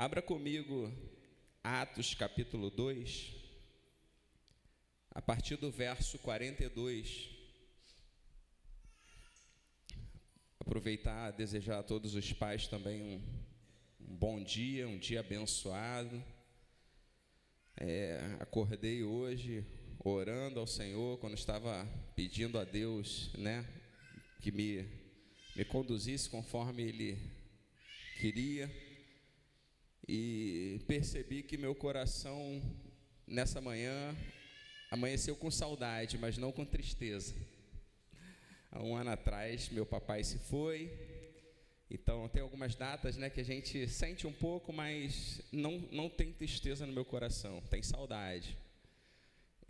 Abra comigo Atos capítulo 2, a partir do verso 42. Aproveitar, desejar a todos os pais também um bom dia, um dia abençoado. Acordei hoje orando ao Senhor, quando estava pedindo a Deus, que me conduzisse conforme Ele queria. E percebi que meu coração, nessa manhã, amanheceu com saudade, mas não com tristeza. Há um ano atrás, meu papai se foi. Então, tem algumas datas, que a gente sente um pouco, mas não tem tristeza no meu coração, tem saudade.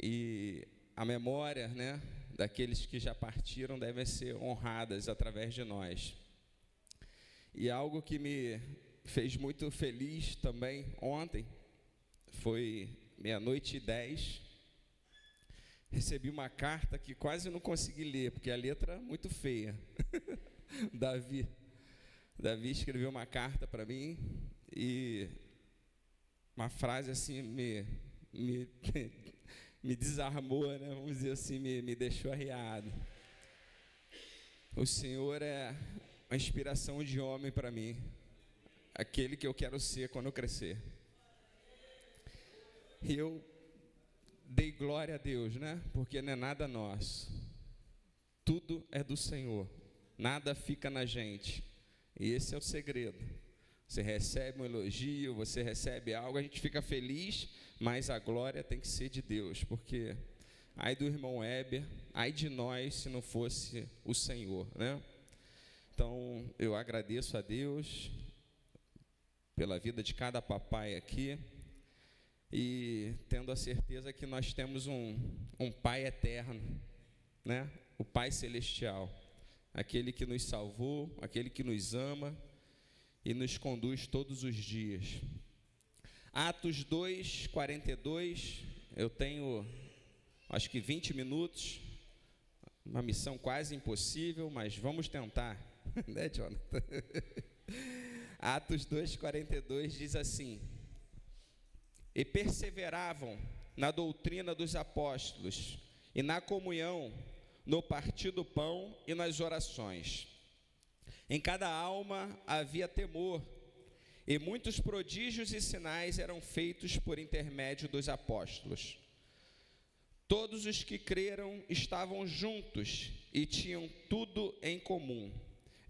E a memória, daqueles que já partiram deve ser honradas através de nós. E algo que me fez muito feliz também ontem, foi 00:10, recebi uma carta que quase não consegui ler, porque a letra é muito feia. Davi escreveu uma carta para mim, e uma frase assim me desarmou, vamos dizer assim, me deixou arriado. O Senhor é uma inspiração de homem para mim, aquele que eu quero ser quando eu crescer. E eu dei glória a Deus, porque não é nada nosso, tudo é do Senhor, nada fica na gente. E esse é o segredo. Você recebe um elogio, você recebe algo, a gente fica feliz, mas a glória tem que ser de Deus, porque ai do irmão Heber, ai de nós se não fosse o Senhor, Então, eu agradeço a Deus pela vida de cada papai aqui, e tendo a certeza que nós temos um Pai eterno, o Pai celestial, aquele que nos salvou, aquele que nos ama e nos conduz todos os dias. Atos 2, 42, eu tenho acho que 20 minutos, uma missão quase impossível, mas vamos tentar, Jonathan? Atos 2, 42 diz assim: e perseveravam na doutrina dos apóstolos, e na comunhão, no partir do pão e nas orações. Em cada alma havia temor, e muitos prodígios e sinais eram feitos por intermédio dos apóstolos. Todos os que creram estavam juntos e tinham tudo em comum.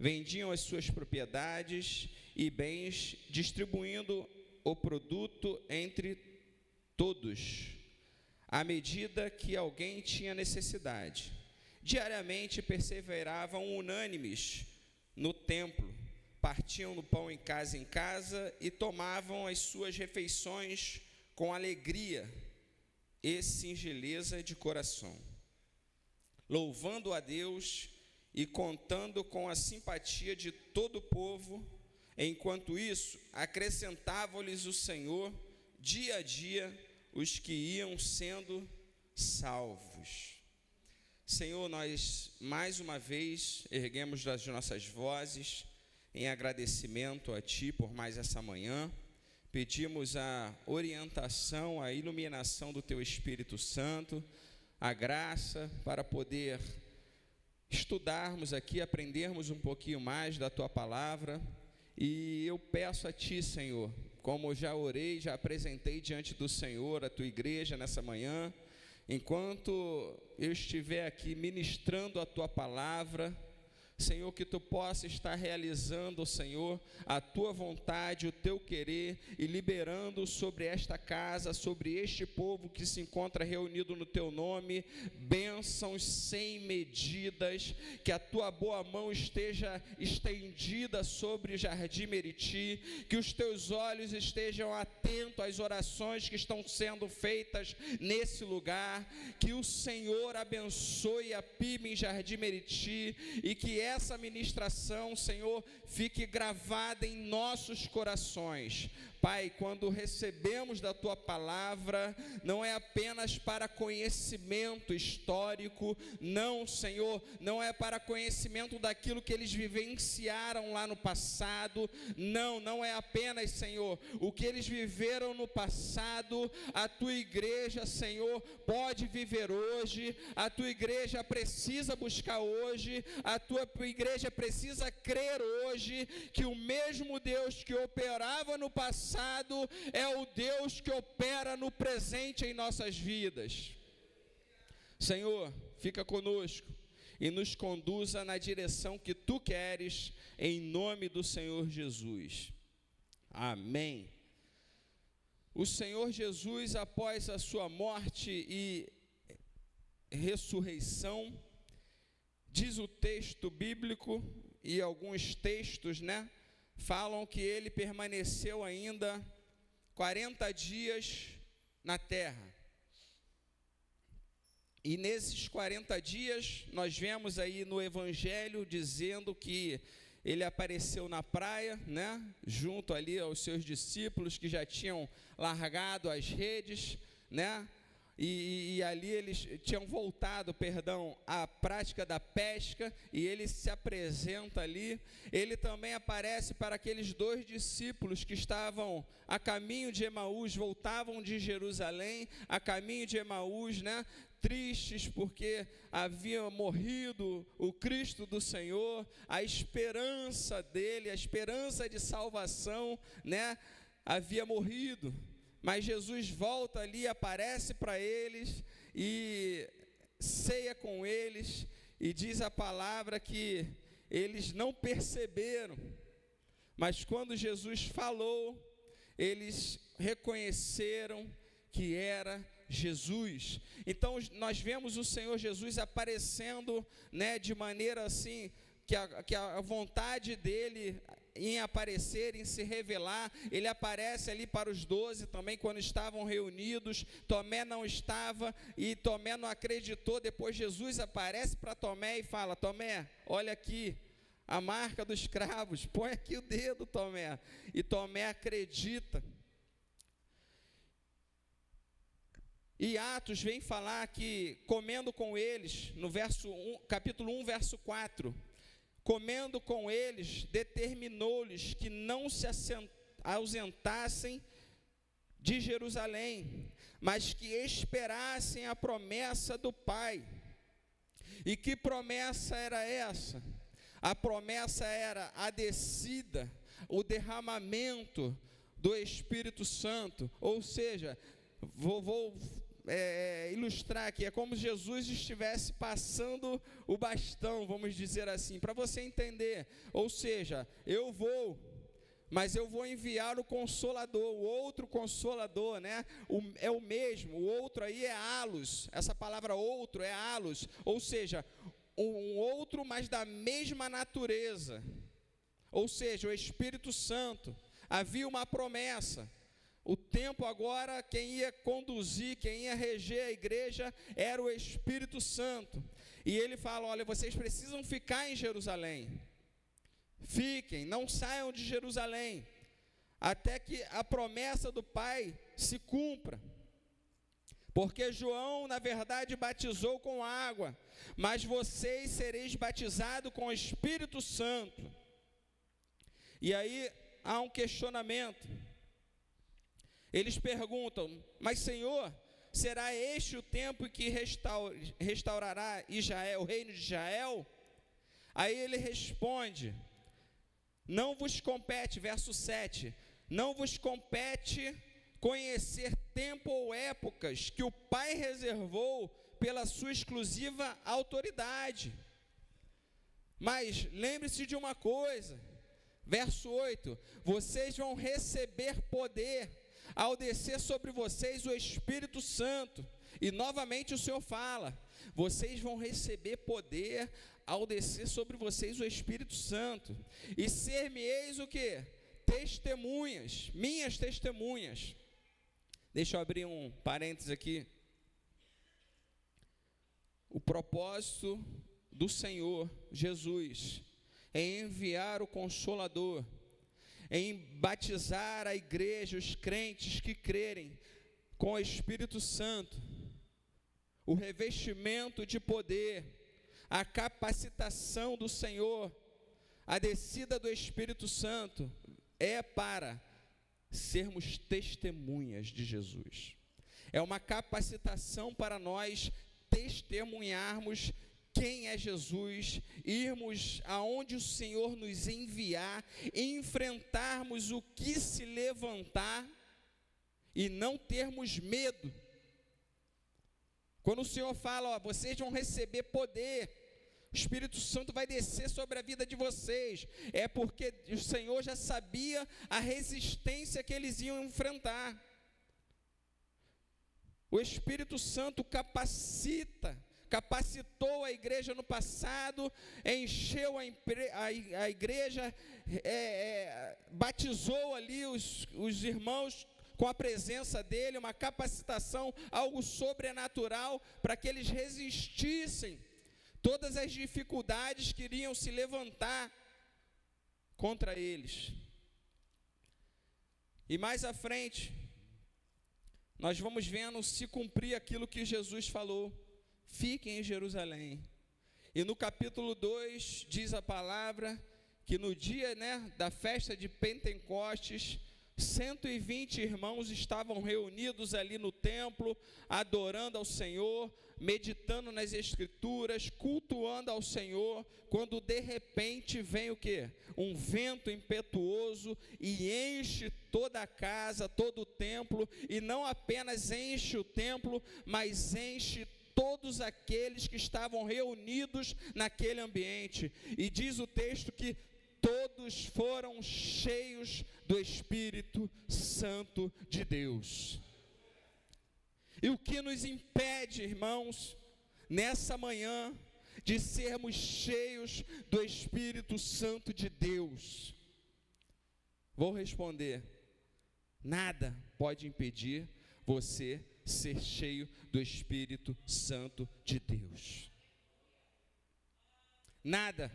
Vendiam as suas propriedades e bens, distribuindo o produto entre todos, à medida que alguém tinha necessidade. Diariamente perseveravam unânimes no templo, partiam do pão em casa e tomavam as suas refeições com alegria e singeleza de coração, louvando a Deus e contando com a simpatia de todo o povo. Enquanto isso, acrescentava-lhes o Senhor dia a dia os que iam sendo salvos. Senhor, nós mais uma vez erguemos as nossas vozes em agradecimento a Ti por mais essa manhã. Pedimos a orientação, a iluminação do Teu Espírito Santo, a graça para poder estudarmos aqui, aprendermos um pouquinho mais da Tua palavra. E eu peço a Ti, Senhor, como já orei, já apresentei diante do Senhor a Tua igreja nessa manhã, enquanto eu estiver aqui ministrando a Tua palavra, Senhor, que Tu possa estar realizando, Senhor, a Tua vontade, o Teu querer, e liberando sobre esta casa, sobre este povo que se encontra reunido no Teu nome, bênçãos sem medidas, que a Tua boa mão esteja estendida sobre o Jardim Meriti, que os Teus olhos estejam atentos às orações que estão sendo feitas nesse lugar, que o Senhor abençoe a PIB em Jardim Meriti, e que essa ministração, Senhor, fique gravada em nossos corações. Pai, quando recebemos da Tua palavra, não é apenas para conhecimento histórico, não, Senhor, não é para conhecimento daquilo que eles vivenciaram lá no passado, não é apenas, Senhor, o que eles viveram no passado, a Tua igreja, Senhor, pode viver hoje, a Tua igreja precisa buscar hoje, a Tua igreja precisa crer hoje, que o mesmo Deus que operava no passado, é o Deus que opera no presente em nossas vidas. Senhor, fica conosco e nos conduza na direção que Tu queres, em nome do Senhor Jesus. Amém. O Senhor Jesus, após a sua morte e ressurreição, diz o texto bíblico e alguns textos, falam que ele permaneceu ainda 40 dias na terra. E nesses 40 dias, nós vemos aí no Evangelho dizendo que ele apareceu na praia, junto ali aos seus discípulos que já tinham largado as redes, E ali eles tinham voltado, à prática da pesca, e ele se apresenta ali. Ele também aparece para aqueles 2 discípulos que estavam a caminho de Emaús, voltavam de Jerusalém, a caminho de Emaús, tristes porque havia morrido o Cristo do Senhor, a esperança dele, a esperança de salvação, havia morrido. Mas Jesus volta ali, aparece para eles e ceia com eles, e diz a palavra que eles não perceberam, mas quando Jesus falou, eles reconheceram que era Jesus. Então nós vemos o Senhor Jesus aparecendo, de maneira assim, que a vontade dele em aparecer, em se revelar. Ele aparece ali para os 12 também, quando estavam reunidos. Tomé não estava, e Tomé não acreditou. Depois Jesus aparece para Tomé e fala: Tomé, olha aqui a marca dos cravos, põe aqui o dedo, Tomé. E Tomé acredita. E Atos vem falar que, comendo com eles, no capítulo 1, verso 4, comendo com eles, determinou-lhes que não se ausentassem de Jerusalém, mas que esperassem a promessa do Pai. E que promessa era essa? A promessa era a descida, o derramamento do Espírito Santo. Ou seja, vou ilustrar aqui, é como se Jesus estivesse passando o bastão, vamos dizer assim, para você entender. Ou seja, mas eu vou enviar o Consolador, o outro Consolador, é o mesmo, o outro aí é halos, essa palavra outro é halos, ou seja, um outro, mas da mesma natureza, ou seja, o Espírito Santo. Havia uma promessa. O tempo agora, quem ia conduzir, quem ia reger a igreja era o Espírito Santo. E ele fala: olha, vocês precisam ficar em Jerusalém. Fiquem, não saiam de Jerusalém, até que a promessa do Pai se cumpra. Porque João, na verdade, batizou com água, mas vocês sereis batizados com o Espírito Santo. E aí há um questionamento. Eles perguntam: mas Senhor, será este o tempo que restaurará Israel, o reino de Israel? Aí ele responde: não vos compete, verso 7, não vos compete conhecer tempo ou épocas que o Pai reservou pela sua exclusiva autoridade. Mas lembre-se de uma coisa, verso 8, vocês vão receber poder ao descer sobre vocês o Espírito Santo. E novamente o Senhor fala: vocês vão receber poder ao descer sobre vocês o Espírito Santo. E ser-me-eis o quê? Testemunhas, minhas testemunhas. Deixa eu abrir um parênteses aqui. O propósito do Senhor Jesus, em enviar o Consolador, em batizar a igreja, os crentes que crerem com o Espírito Santo, o revestimento de poder, a capacitação do Senhor, a descida do Espírito Santo, é para sermos testemunhas de Jesus. É uma capacitação para nós testemunharmos quem é Jesus, irmos aonde o Senhor nos enviar, enfrentarmos o que se levantar e não termos medo. Quando o Senhor fala, vocês vão receber poder, o Espírito Santo vai descer sobre a vida de vocês, é porque o Senhor já sabia a resistência que eles iam enfrentar. O Espírito Santo capacitou a igreja no passado, encheu a igreja, batizou ali os irmãos com a presença dele, uma capacitação, algo sobrenatural, para que eles resistissem todas as dificuldades que iriam se levantar contra eles. E mais à frente, nós vamos vendo se cumprir aquilo que Jesus falou: fiquem em Jerusalém. E no capítulo 2 diz a palavra que no dia, da festa de Pentecostes, 120 irmãos estavam reunidos ali no templo, adorando ao Senhor, meditando nas Escrituras, cultuando ao Senhor, quando de repente vem o quê? Um vento impetuoso e enche toda a casa, todo o templo, e não apenas enche o templo, mas enche todos aqueles que estavam reunidos naquele ambiente. E diz o texto que todos foram cheios do Espírito Santo de Deus. E o que nos impede, irmãos, nessa manhã, de sermos cheios do Espírito Santo de Deus? Vou responder: nada pode impedir você ser cheio do Espírito Santo de Deus. Nada.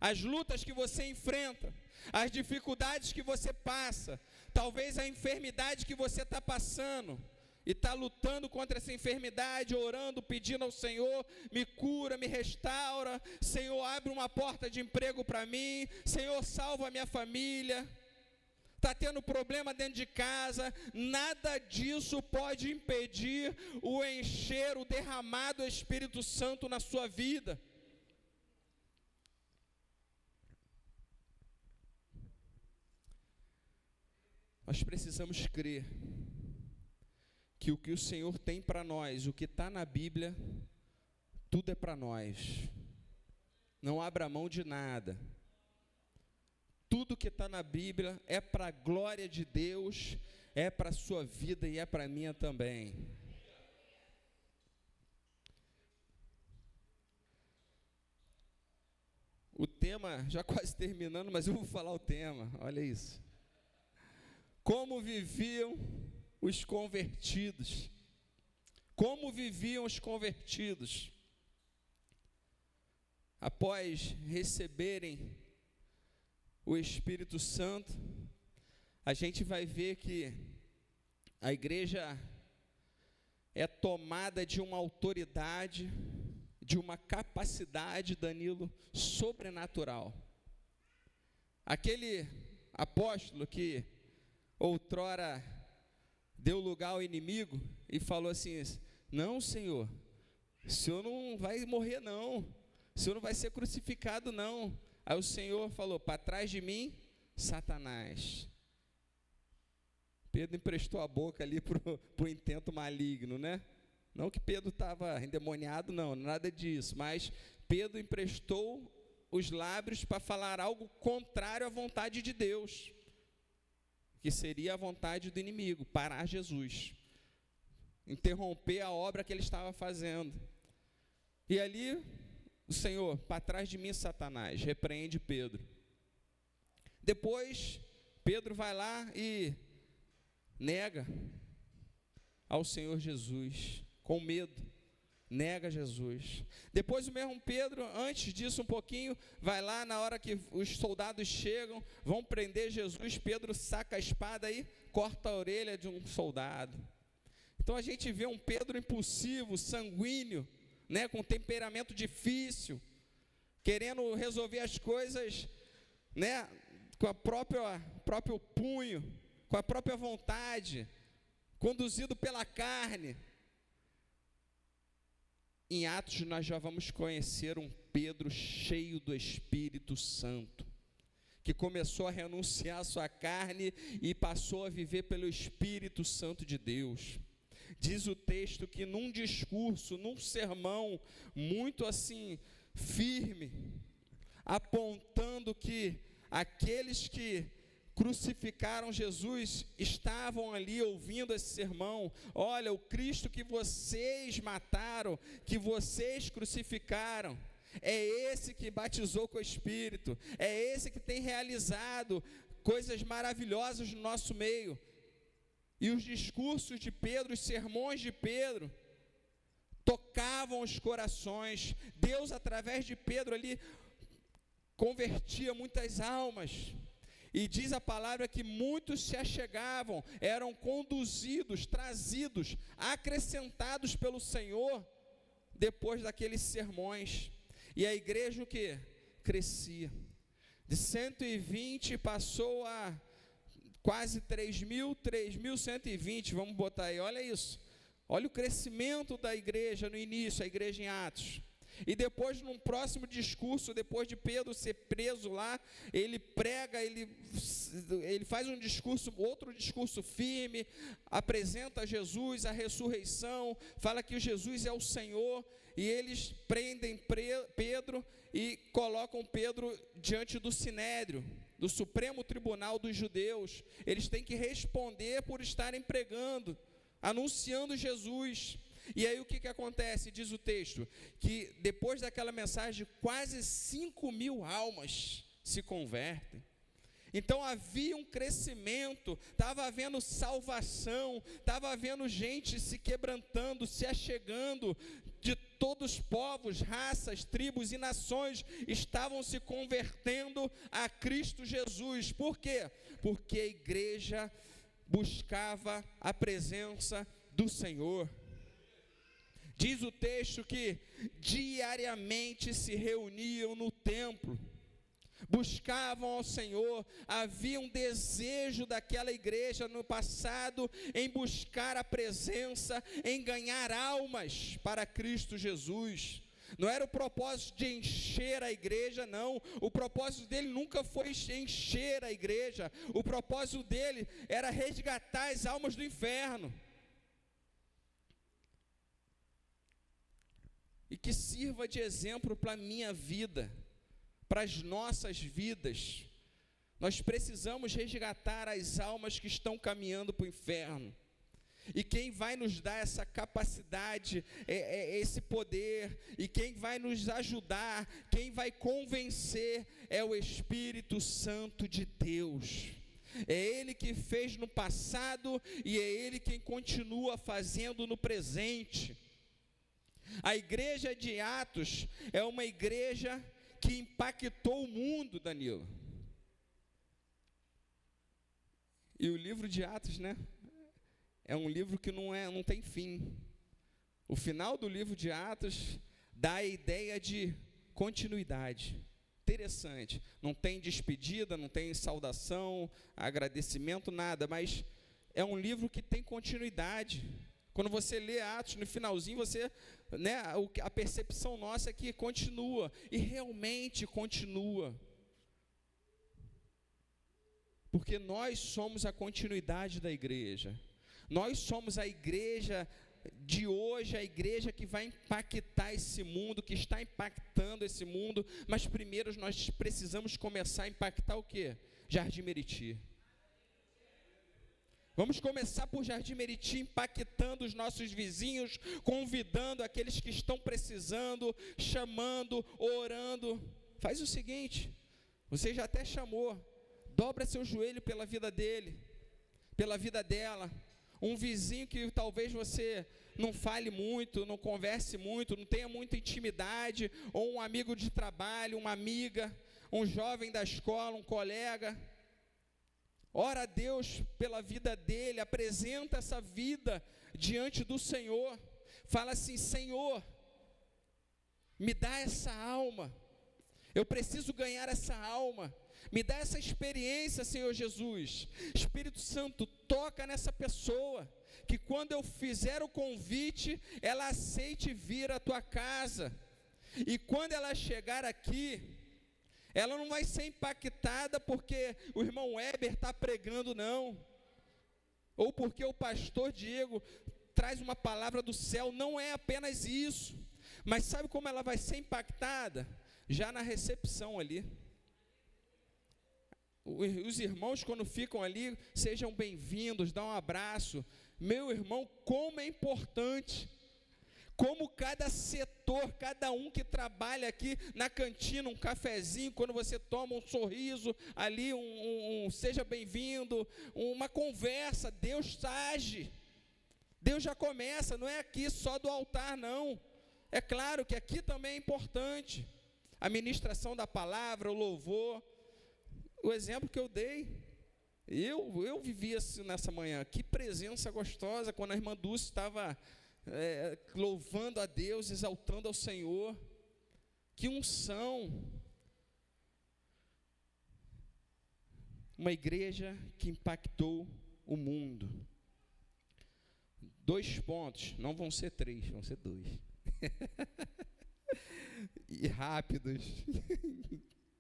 As lutas que você enfrenta, as dificuldades que você passa, talvez a enfermidade que você está passando, e está lutando contra essa enfermidade, orando, pedindo ao Senhor: me cura, me restaura, Senhor, abre uma porta de emprego para mim, Senhor, salva a minha família. Está tendo problema dentro de casa, nada disso pode impedir o encher, o derramado do Espírito Santo na sua vida. Nós precisamos crer que o que o Senhor tem para nós, o que está na Bíblia, tudo é para nós. Não abra mão de nada. Tudo que está na Bíblia é para a glória de Deus, é para a sua vida e é para a minha também. O tema, já quase terminando, mas eu vou falar o tema, olha isso. Como viviam os convertidos? Como viviam os convertidos? Após receberem o Espírito Santo, a gente vai ver que a igreja é tomada de uma autoridade, de uma capacidade, Danilo, sobrenatural. Aquele apóstolo que outrora deu lugar ao inimigo e falou assim: não, Senhor, o Senhor não vai morrer não, o Senhor não vai ser crucificado não. Aí o Senhor falou: para trás de mim, Satanás. Pedro emprestou a boca ali para o intento maligno, né? Não que Pedro estava endemoniado, não, nada disso, mas Pedro emprestou os lábios para falar algo contrário à vontade de Deus, que seria a vontade do inimigo, parar Jesus, interromper a obra que ele estava fazendo. E ali o Senhor: para trás de mim, Satanás, repreende Pedro. Depois Pedro vai lá e nega ao Senhor Jesus, com medo, nega Jesus. Depois o mesmo Pedro, antes disso um pouquinho, vai lá na hora que os soldados chegam, vão prender Jesus, Pedro saca a espada e corta a orelha de um soldado. Então a gente vê um Pedro impulsivo, sanguíneo, né, com temperamento difícil, querendo resolver as coisas, né, com a próprio punho, com a própria vontade, conduzido pela carne. Em Atos nós já vamos conhecer um Pedro cheio do Espírito Santo, que começou a renunciar à sua carne e passou a viver pelo Espírito Santo de Deus. Diz o texto que num discurso, num sermão muito assim firme, apontando que aqueles que crucificaram Jesus estavam ali ouvindo esse sermão. Olha, o Cristo que vocês mataram, que vocês crucificaram, é esse que batizou com o Espírito, é esse que tem realizado coisas maravilhosas no nosso meio. E os discursos de Pedro, os sermões de Pedro, tocavam os corações. Deus, através de Pedro ali, convertia muitas almas. E diz a palavra que muitos se achegavam, eram conduzidos, trazidos, acrescentados pelo Senhor, depois daqueles sermões. E a igreja o quê? Crescia. De 120 passou a quase 3.120, vamos botar aí, olha isso. Olha o crescimento da igreja no início, a igreja em Atos. E depois, num próximo discurso, depois de Pedro ser preso lá, ele prega, ele faz um discurso, outro discurso firme, apresenta Jesus, a ressurreição, fala que Jesus é o Senhor, e eles prendem Pedro e colocam Pedro diante do Sinédrio, do Supremo Tribunal dos Judeus. Eles têm que responder por estarem pregando, anunciando Jesus. E aí o que acontece? Diz o texto, que depois daquela mensagem, quase 5.000 almas se convertem. Então havia um crescimento, estava havendo salvação, estava havendo gente se quebrantando, se achegando, de todos os povos, raças, tribos e nações estavam se convertendo a Cristo Jesus. Por quê? Porque a igreja buscava a presença do Senhor. Diz o texto que diariamente se reuniam no templo, buscavam ao Senhor. Havia um desejo daquela igreja no passado em buscar a presença, em ganhar almas para Cristo Jesus. Não era o propósito de encher a igreja, não. O propósito dele nunca foi encher a igreja. O propósito dele era resgatar as almas do inferno. E que sirva de exemplo para a minha vida, para as nossas vidas. Nós precisamos resgatar as almas que estão caminhando para o inferno. E quem vai nos dar essa capacidade, esse poder, e quem vai nos ajudar, quem vai convencer, é o Espírito Santo de Deus. É Ele que fez no passado e é Ele quem continua fazendo no presente. A igreja de Atos é uma igreja que impactou o mundo, Danilo. E o livro de Atos, né? É um livro que não tem fim. O final do livro de Atos dá a ideia de continuidade. Interessante. Não tem despedida, não tem saudação, agradecimento, nada, mas é um livro que tem continuidade. Quando você lê Atos, no finalzinho, a percepção nossa é que continua, e realmente continua. Porque nós somos a continuidade da igreja. Nós somos a igreja de hoje, a igreja que vai impactar esse mundo, que está impactando esse mundo, mas primeiro nós precisamos começar a impactar o quê? Jardim Meriti. Vamos começar por Jardim Meriti, impactando os nossos vizinhos, convidando aqueles que estão precisando, chamando, orando. Faz o seguinte, você já até chamou, dobra seu joelho pela vida dele, pela vida dela. um vizinho que talvez você não fale muito, não converse muito, não tenha muita intimidade, ou um amigo de trabalho, uma amiga, um jovem da escola, um colega. Ora a Deus pela vida dele, apresenta essa vida diante do Senhor. Fala assim: Senhor, me dá essa alma, eu preciso ganhar essa alma, me dá essa experiência, Senhor Jesus. Espírito Santo, toca nessa pessoa, que quando eu fizer o convite, ela aceite vir à tua casa, e quando ela chegar aqui, ela não vai ser impactada porque o irmão Weber está pregando, não, ou porque o pastor Diego traz uma palavra do céu. Não é apenas isso, mas sabe como ela vai ser impactada? Já na recepção ali. Os irmãos, quando ficam ali, sejam bem-vindos, dá um abraço. Meu irmão, como é importante, como cada setor, cada um que trabalha aqui na cantina, um cafezinho, quando você toma um sorriso ali, seja bem-vindo, uma conversa, Deus age, Deus já começa, não é aqui só do altar, não. É claro que aqui também é importante, a ministração da palavra, o louvor, o exemplo que eu dei, eu vivi assim nessa manhã. Que presença gostosa, quando a irmã Dulce estava louvando a Deus, exaltando ao Senhor, que unção. Uma igreja que impactou o mundo. 2 pontos, não vão ser 3, vão ser 2. E rápidos,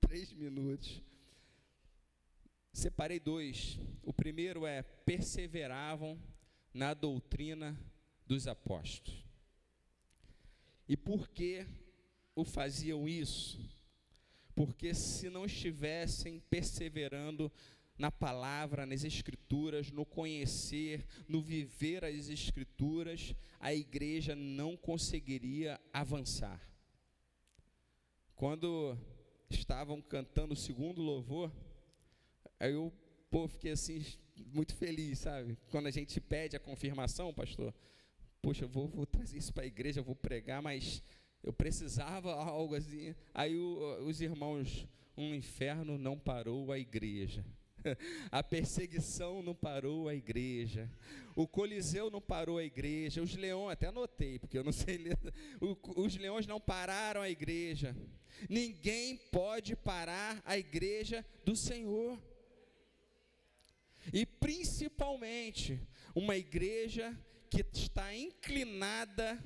3 minutos. Separei 2. O primeiro é: perseveravam na doutrina dos apóstolos. E por que o faziam isso? Porque se não estivessem perseverando na palavra, nas escrituras, no conhecer, no viver as escrituras, a igreja não conseguiria avançar. Quando estavam cantando o segundo louvor, aí eu fiquei assim, muito feliz, sabe? Quando a gente pede a confirmação, pastor, poxa, eu vou trazer isso para a igreja, eu vou pregar, mas eu precisava algo assim. Aí os irmãos, um inferno não parou a igreja. A perseguição não parou a igreja, o Coliseu não parou a igreja, os leões, até anotei, porque eu não sei ler, os leões não pararam a igreja. Ninguém pode parar a igreja do Senhor. E principalmente uma igreja que está inclinada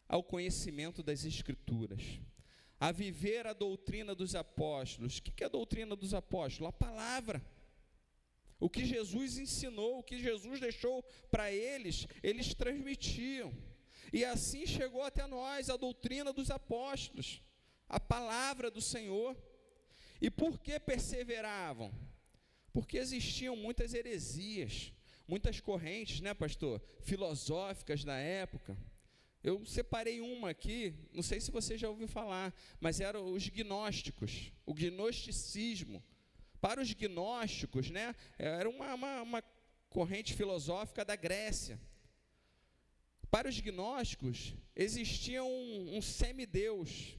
ao conhecimento das Escrituras, a viver a doutrina dos apóstolos. O que é a doutrina dos apóstolos? A palavra. O que Jesus ensinou, o que Jesus deixou para eles, eles transmitiam. E assim chegou até nós a doutrina dos apóstolos, a palavra do Senhor. E por que perseveravam? Porque existiam muitas heresias, muitas correntes, né, pastor? Filosóficas da época. Eu separei uma aqui, não sei se você já ouviu falar, mas eram os gnósticos, o gnosticismo. Para os gnósticos, né, era uma corrente filosófica da Grécia. Para os gnósticos, existia um semideus,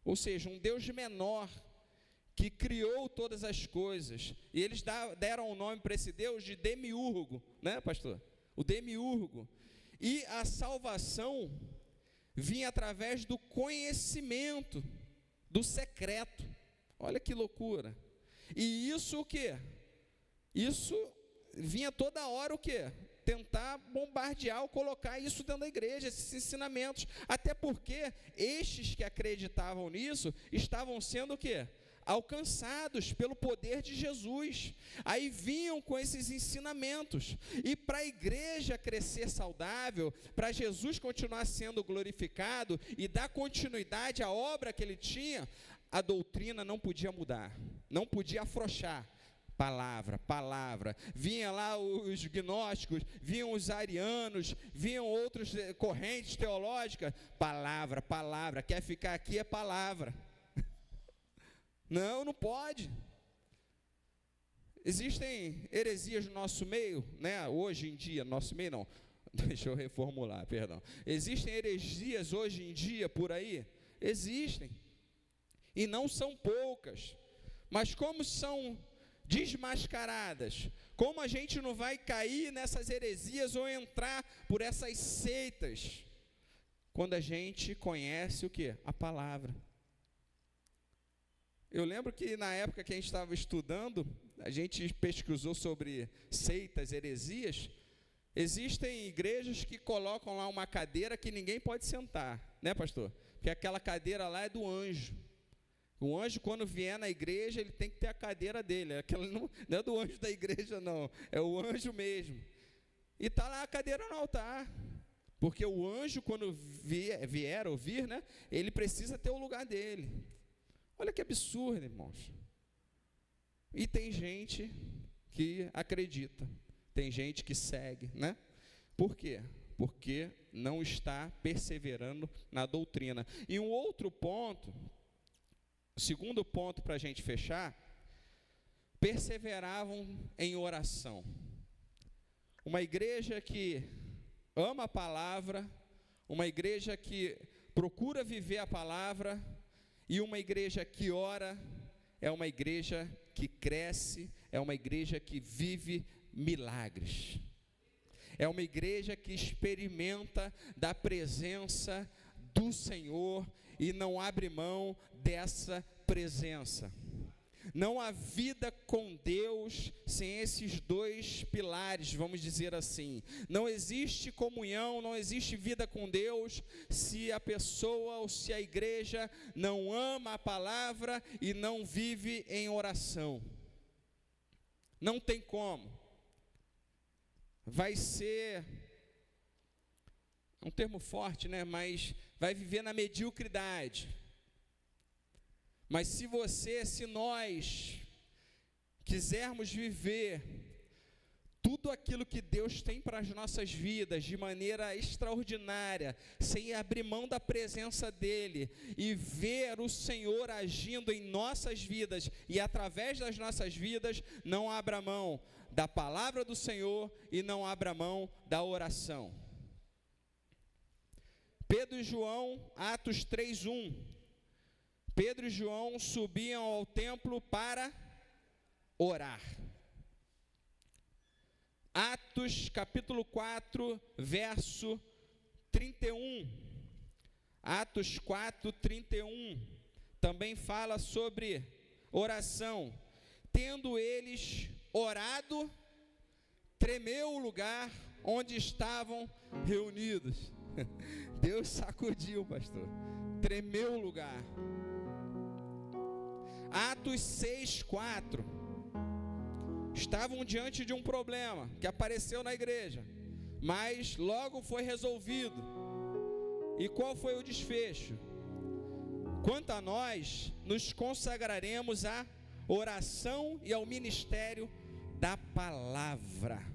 ou seja, um Deus menor, que criou todas as coisas, e eles deram o nome para esse Deus de Demiurgo, né, pastor? O Demiurgo. E a salvação vinha através do conhecimento, do secreto. Olha que loucura. E isso o quê? Isso vinha toda hora o quê? Tentar bombardear ou colocar isso dentro da igreja, esses ensinamentos. Até porque estes que acreditavam nisso estavam sendo o quê? Alcançados pelo poder de Jesus. Aí vinham com esses ensinamentos, e para a igreja crescer saudável, para Jesus continuar sendo glorificado e dar continuidade à obra que ele tinha, a doutrina não podia mudar, não podia afrouxar. Palavra, vinha lá os gnósticos, vinham os arianos, vinham outras correntes teológicas, palavra, quer ficar aqui é palavra. Não pode. Existem heresias no nosso meio, né? Hoje em dia, nosso meio não, deixa eu reformular, perdão. Existem heresias hoje em dia por aí? Existem, e não são poucas, mas como são desmascaradas, como a gente não vai cair nessas heresias ou entrar por essas seitas, quando a gente conhece o quê? A palavra. Eu lembro que na época que a gente estava estudando, a gente pesquisou sobre seitas, heresias. Existem igrejas que colocam lá uma cadeira que ninguém pode sentar, né, pastor? Porque aquela cadeira lá é do anjo. O anjo, quando vier na igreja, ele tem que ter a cadeira dele. Aquela não é do anjo da igreja, não. É o anjo mesmo. E está lá a cadeira no altar. Porque o anjo, quando vier ou vir, né, ele precisa ter o lugar dele. Olha que absurdo, irmãos. E tem gente que acredita, tem gente que segue, né? Por quê? Porque não está perseverando na doutrina. E um outro ponto, o segundo ponto para a gente fechar, perseveravam em oração. Uma igreja que ama a palavra, uma igreja que procura viver a palavra, e uma igreja que ora é uma igreja que cresce, é uma igreja que vive milagres. É uma igreja que experimenta da presença do Senhor e não abre mão dessa presença. Não há vida com Deus sem esses dois pilares, vamos dizer assim. Não existe comunhão, não existe vida com Deus se a pessoa ou se a igreja não ama a palavra e não vive em oração. Não tem como. Vai ser, é um termo forte, né? Mas vai viver na mediocridade. Mas se nós quisermos viver tudo aquilo que Deus tem para as nossas vidas de maneira extraordinária, sem abrir mão da presença dEle, e ver o Senhor agindo em nossas vidas e através das nossas vidas, não abra mão da palavra do Senhor e não abra mão da oração. Pedro e João, Atos 3:1. Pedro e João subiam ao templo para orar. Atos capítulo 4, verso 31. Atos 4, 31. Também fala sobre oração. Tendo eles orado, tremeu o lugar onde estavam reunidos. Deus sacudiu, pastor. Tremeu o lugar. Atos 6:4. Estavam diante de um problema que apareceu na igreja, mas logo foi resolvido. E qual foi o desfecho? Quanto a nós, nos consagraremos à oração e ao ministério da palavra.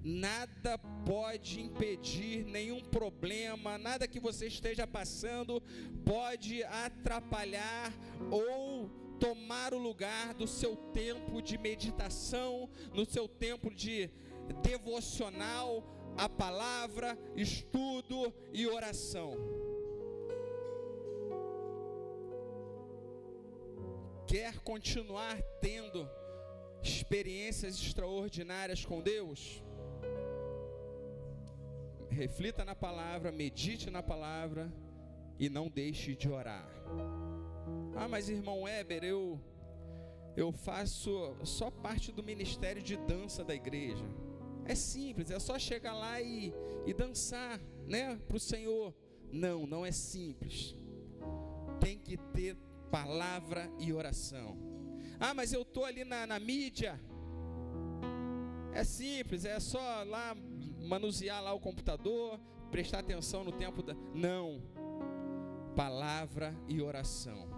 Nada pode impedir, nenhum problema, nada que você esteja passando pode atrapalhar ou tomar o lugar do seu tempo de meditação, no seu tempo de devocional, a palavra, estudo e oração. Quer continuar tendo experiências extraordinárias com Deus? Reflita na palavra, medite na palavra e não deixe de orar. Ah, mas irmão Weber, eu faço só parte do ministério de dança da igreja. É simples, é só chegar lá e dançar, né, para o Senhor. Não é simples. Tem que ter palavra e oração. Ah, mas eu estou ali na mídia. É simples, é só lá manusear lá o computador, prestar atenção no tempo da... Não. Palavra e oração.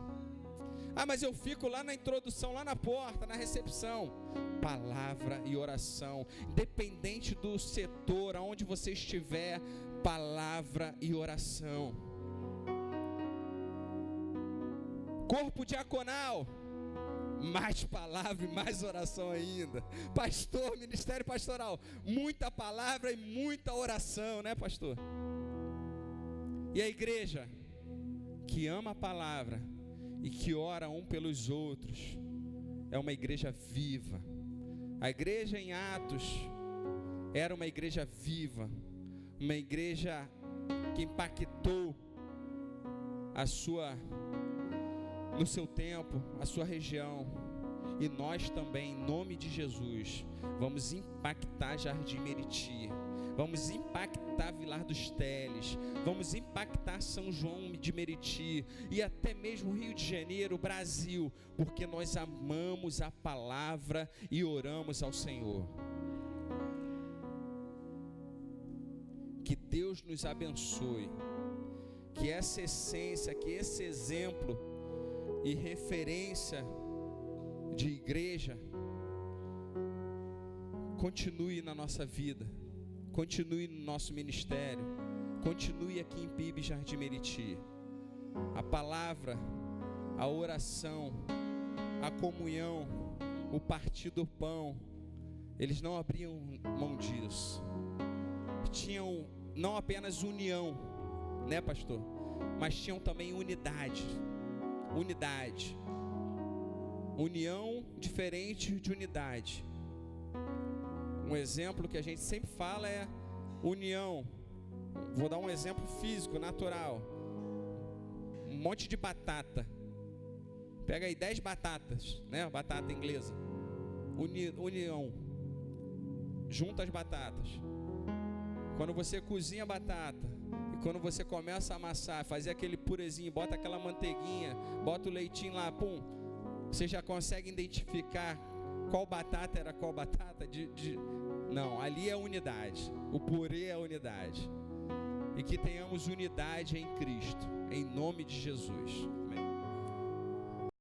Ah, mas eu fico lá na introdução, lá na porta, na recepção. Palavra e oração. Independente do setor, aonde você estiver, palavra e oração. Corpo diaconal. mais palavra e mais oração ainda. Pastor, ministério pastoral, muita palavra e muita oração, né, pastor? E a igreja que ama a palavra e que ora um pelos outros é uma igreja viva. A igreja em Atos era uma igreja viva, uma igreja que impactou no seu tempo, a sua região. E nós também, em nome de Jesus, vamos impactar Jardim Meriti, vamos impactar Vilar dos Teles, vamos impactar São João de Meriti e até mesmo Rio de Janeiro, Brasil, porque nós amamos a palavra e oramos ao Senhor. Que Deus nos abençoe, que essa essência, que esse exemplo e referência de igreja continue na nossa vida, continue no nosso ministério, continue aqui em PIB Jardim Meriti. A palavra, a oração, a comunhão, o partir do pão, eles não abriam mão disso. Tinham não apenas união, né, pastor? Mas tinham também unidade. União diferente de unidade. Um exemplo que a gente sempre fala é união. Vou dar um exemplo físico, natural. Um monte de batata. Pega aí 10 batatas, né? Batata inglesa. União. Junta as batatas. Quando você cozinha a batata e quando você começa a amassar, fazer aquele purezinho, bota aquela manteiguinha, bota o leitinho lá, pum, você já consegue identificar qual batata era qual batata? Não, ali é unidade. O purê é unidade. E que tenhamos unidade em Cristo, em nome de Jesus. Amém.